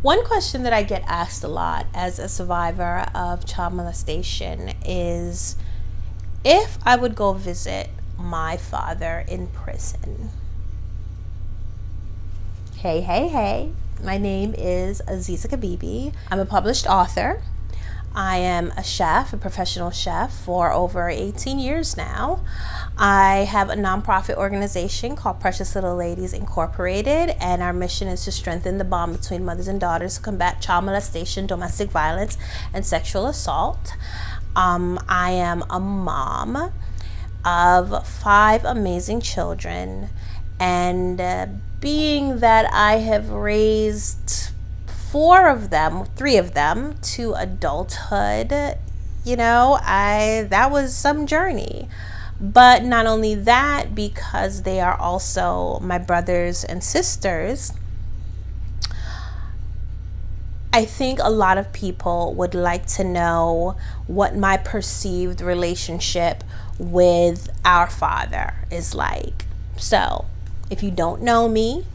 One question that I get asked a lot as a survivor of child molestation is if I would go visit my father in prison. Hey. My name is Aziza Kibibi. I'm a published author. I am a chef, a professional chef for over 18 years now. I have a nonprofit organization called Precious Little Ladies Incorporated, and our mission is to strengthen the bond between mothers and daughters to combat child molestation, domestic violence, and sexual assault. I am a mom of 5 amazing children, and being that I have raised 3 of them to adulthood, that was some journey. But not only that, because they are also my brothers and sisters, I think a lot of people would like to know what my perceived relationship with our father is like. So, if you don't know me,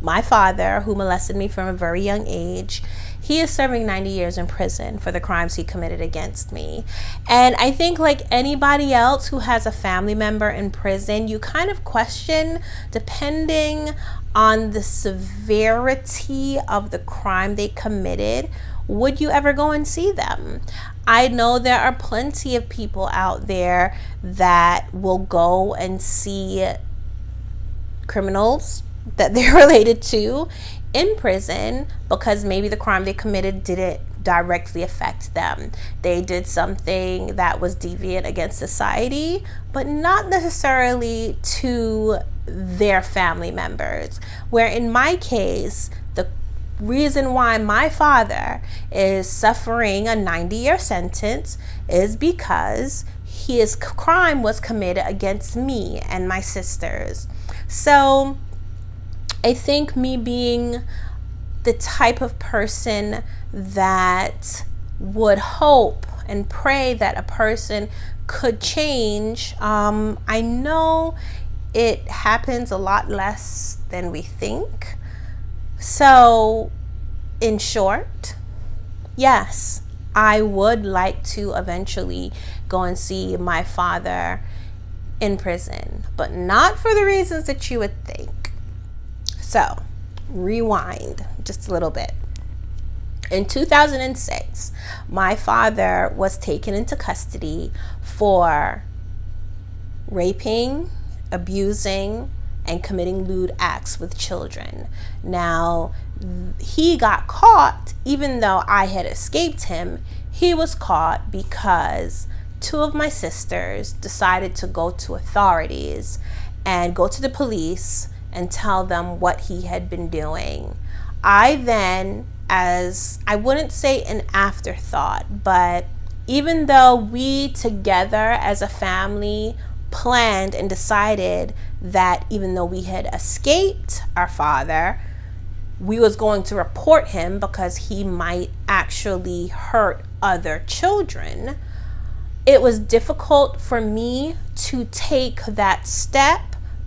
my father, who molested me from a very young age, he is serving 90 years in prison for the crimes he committed against me. And I think, like anybody else who has a family member in prison, you kind of question, depending on the severity of the crime they committed, would you ever go and see them? I know there are plenty of people out there that will go and see criminals that they're related to in prison because maybe the crime they committed didn't directly affect them. They did something that was deviant against society, but not necessarily to their family members. Where in my case, the reason why my father is suffering a 90-year sentence is because his crime was committed against me and my sisters. So I think me being the type of person that would hope and pray that a person could change, I know it happens a lot less than we think. So, in short, yes, I would like to eventually go and see my father in prison, but not for the reasons that you would think. So, rewind just a little bit. In 2006, my father was taken into custody for raping, abusing, and committing lewd acts with children. Now, he got caught, even though I had escaped him. He was caught because 2 of my sisters decided to go to authorities and go to the police and tell them what he had been doing. I then, as I wouldn't say an afterthought, but even though we together as a family planned and decided that even though we had escaped our father, we was going to report him because he might actually hurt other children, it was difficult for me to take that step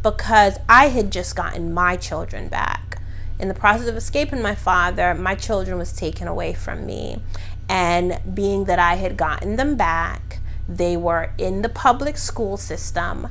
because I had just gotten my children back. In the process of escaping my father, my children was taken away from me. And being that I had gotten them back, they were in the public school system,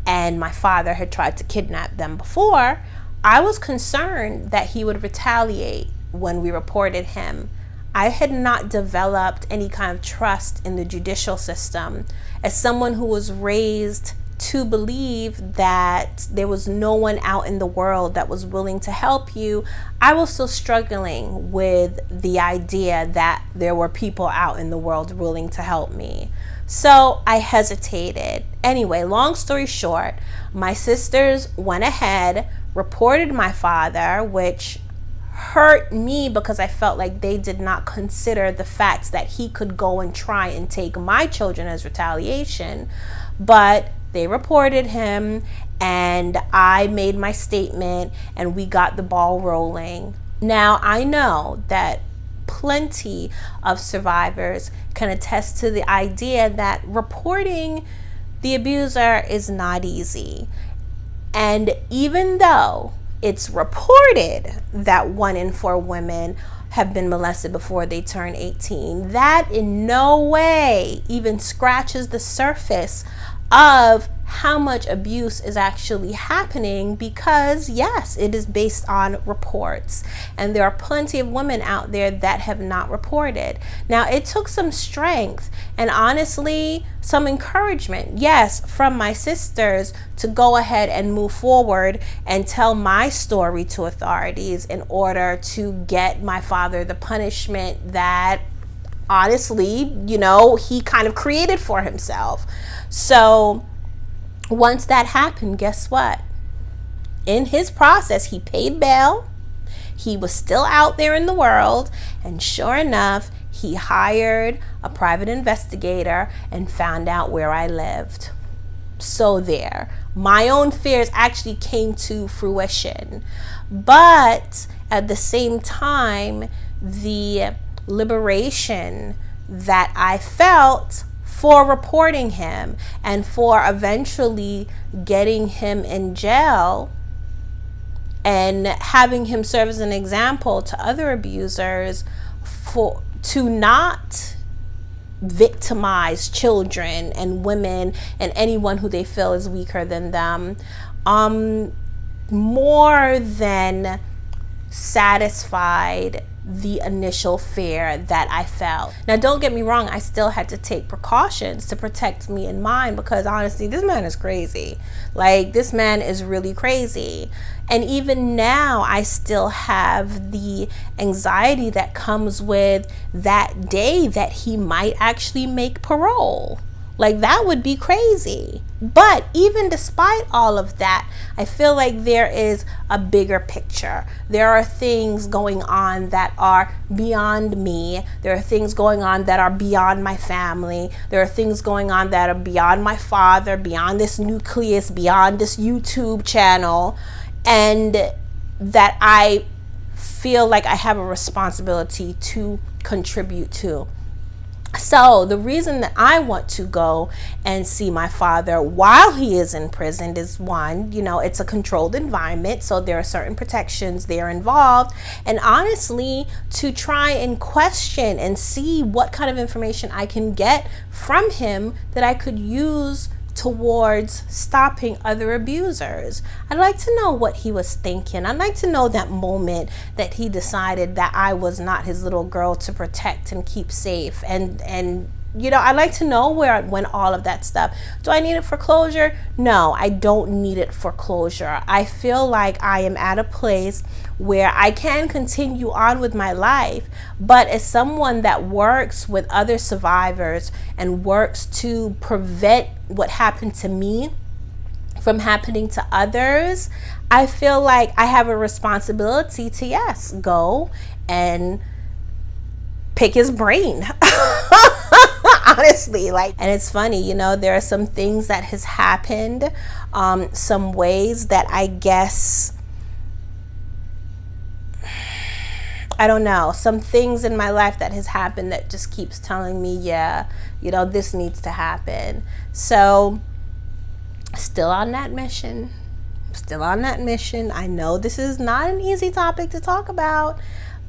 and my father had tried to kidnap them before, I was concerned that he would retaliate when we reported him. I had not developed any kind of trust in the judicial system. As someone who was raised to believe that there was no one out in the world that was willing to help you, I was still struggling with the idea that there were people out in the world willing to help me. So I hesitated. Anyway, long story short, my sisters went ahead, reported my father, which hurt me because I felt like they did not consider the fact that he could go and try and take my children as retaliation. But they reported him, and I made my statement, and we got the ball rolling. Now, I know that plenty of survivors can attest to the idea that reporting the abuser is not easy. And even though it's reported that 1 in 4 women have been molested before they turn 18. That in no way even scratches the surface of how much abuse is actually happening, because yes, it is based on reports, and there are plenty of women out there that have not reported. Now, it took some strength and honestly some encouragement, yes, from my sisters to go ahead and move forward and tell my story to authorities in order to get my father the punishment that honestly, he kind of created for himself. So once that happened, guess what? In his process, he paid bail. He was still out there in the world. And sure enough, he hired a private investigator and found out where I lived. So there, my own fears actually came to fruition. But at the same time, the liberation that I felt for reporting him and for eventually getting him in jail and having him serve as an example to other abusers to not victimize children and women and anyone who they feel is weaker than them, more than satisfied the initial fear that I felt. Now, don't get me wrong, I still had to take precautions to protect me and mine, because honestly, this man is crazy. Like, this man is really crazy. And even now, I still have the anxiety that comes with that day that he might actually make parole. Like, that would be crazy. But even despite all of that, I feel like there is a bigger picture. There are things going on that are beyond me. There are things going on that are beyond my family. There are things going on that are beyond my father, beyond this nucleus, beyond this YouTube channel. And that I feel like I have a responsibility to contribute to. So the reason that I want to go and see my father while he is in prison is, one, it's a controlled environment, so there are certain protections there involved. And honestly, to try and question and see what kind of information I can get from him that I could use towards stopping other abusers. I'd like to know what he was thinking. I'd like to know that moment that he decided that I was not his little girl to protect and keep safe. And I'd like to know where it went, all of that stuff. Do I need it for closure? No, I don't need it for closure. I feel like I am at a place where I can continue on with my life, but as someone that works with other survivors and works to prevent what happened to me from happening to others, I feel like I have a responsibility to, yes, go and pick his brain. Honestly, and it's funny, there are some things that has happened, some ways that I guess, I don't know, some things in my life that has happened that just keeps telling me, yeah, this needs to happen. So still on that mission. I know this is not an easy topic to talk about,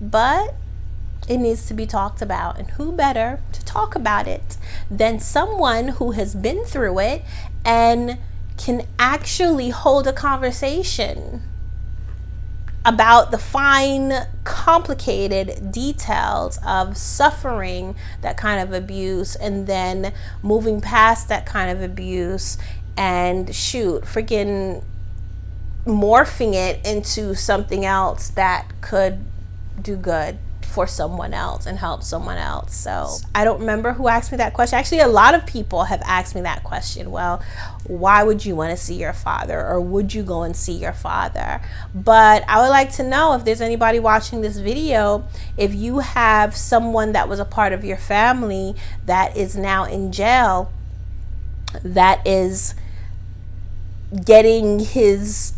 but it needs to be talked about. And who better to talk about it than someone who has been through it and can actually hold a conversation about the fine, complicated details of suffering that kind of abuse and then moving past that kind of abuse and freaking morphing it into something else that could do good for someone else and help someone else. So I don't remember who asked me that question. Actually, a lot of people have asked me that question. Well, why would you want to see your father, or would you go and see your father? But I would like to know, if there's anybody watching this video, if you have someone that was a part of your family that is now in jail, that is getting his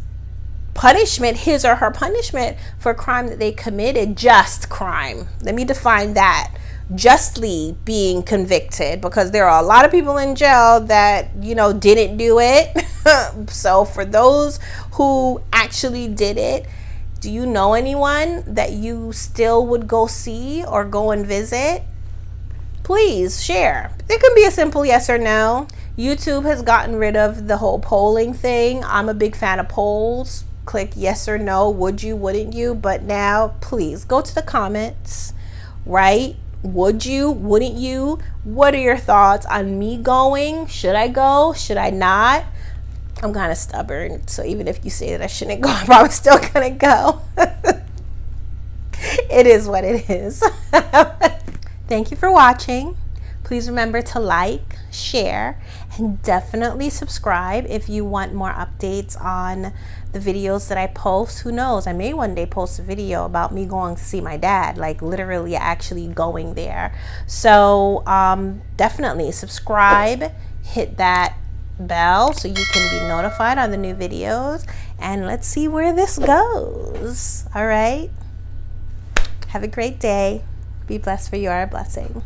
punishment, his or her punishment for a crime that they committed, just crime. Let me define that. Justly being convicted, because there are a lot of people in jail that, didn't do it So for those who actually did it, do you know anyone that you still would go see or go and visit? Please share. It can be a simple yes or no. YouTube has gotten rid of the whole polling thing. I'm a big fan of polls. Click yes or no, would you, wouldn't you? But now, please go to the comments, right? Would you, wouldn't you? What are your thoughts on me going? Should I go? Should I not? I'm kind of stubborn, so even if you say that I shouldn't go, I'm probably still gonna go. It is what it is. Thank you for watching. Please remember to like, share, and definitely subscribe if you want more updates on the videos that I post. Who knows, I may one day post a video about me going to see my dad, like literally actually going there. So definitely subscribe, hit that bell so you can be notified on the new videos, and let's see where this goes. All right, have a great day. Be blessed, for you are a blessing.